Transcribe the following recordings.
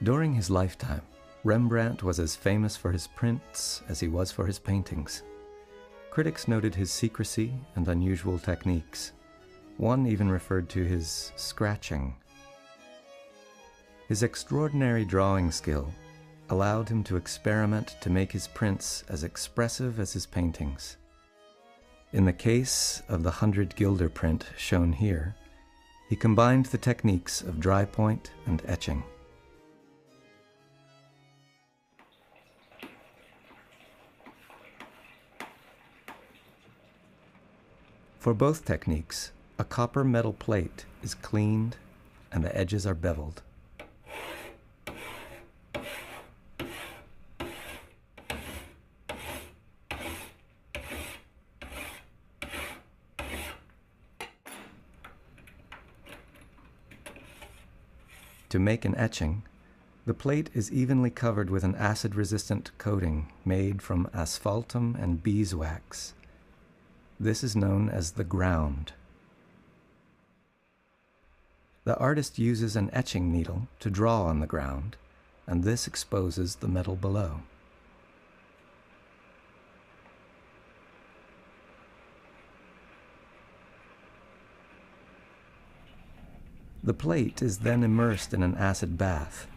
During his lifetime, Rembrandt was as famous for his prints as he was for his paintings. Critics noted his secrecy and unusual techniques. One even referred to his scratching. His extraordinary drawing skill allowed him to experiment to make his prints as expressive as his paintings. In the case of the 100 Guilder print shown here, he combined the techniques of dry point and etching. For both techniques, a copper metal plate is cleaned and the edges are beveled. To make an etching, the plate is evenly covered with an acid-resistant coating made from asphaltum and beeswax. This is known as the ground. The artist uses an etching needle to draw on the ground, and this exposes the metal below. The plate is then immersed in an acid bath.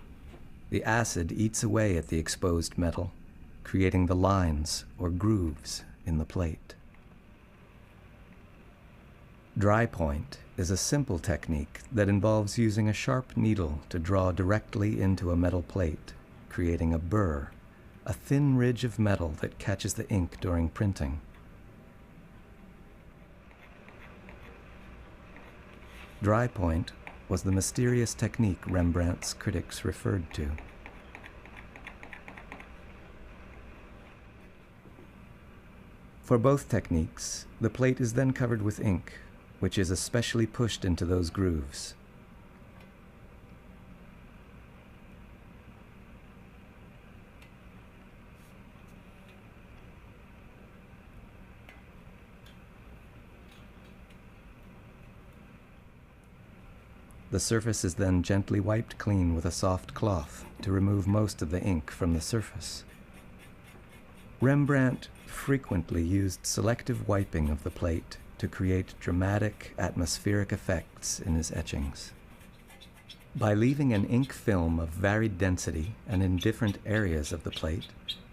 The acid eats away at the exposed metal, creating the lines or grooves in the plate. Dry point is a simple technique that involves using a sharp needle to draw directly into a metal plate, creating a burr, a thin ridge of metal that catches the ink during printing. Dry point was the mysterious technique Rembrandt's critics referred to. For both techniques, the plate is then covered with ink, which is especially pushed into those grooves. The surface is then gently wiped clean with a soft cloth to remove most of the ink from the surface. Rembrandt frequently used selective wiping of the plate to create dramatic, atmospheric effects in his etchings. By leaving an ink film of varied density and in different areas of the plate,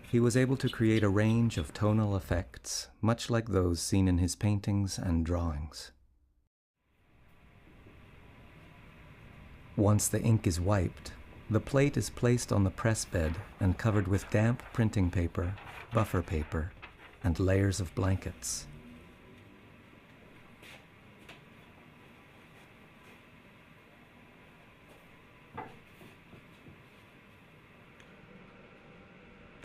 he was able to create a range of tonal effects, much like those seen in his paintings and drawings. Once the ink is wiped, the plate is placed on the press bed and covered with damp printing paper, buffer paper, and layers of blankets.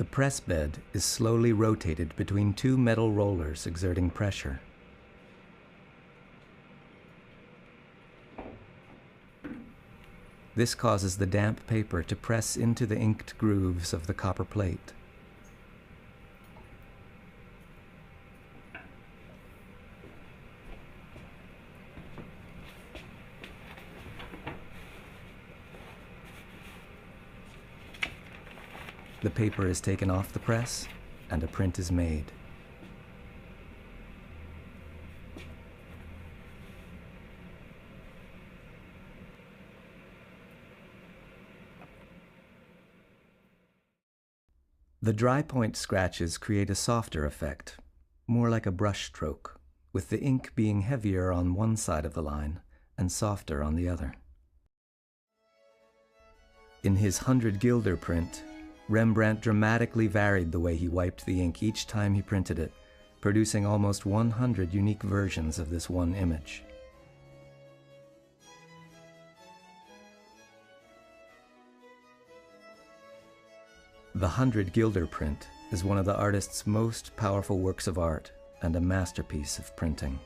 The press bed is slowly rotated between two metal rollers exerting pressure. This causes the damp paper to press into the inked grooves of the copper plate. The paper is taken off the press, and a print is made. The dry point scratches create a softer effect, more like a brush stroke, with the ink being heavier on one side of the line and softer on the other. In his 100 Guilder print, Rembrandt dramatically varied the way he wiped the ink each time he printed it, producing almost 100 unique versions of this one image. The 100 Guilder print is one of the artist's most powerful works of art and a masterpiece of printing.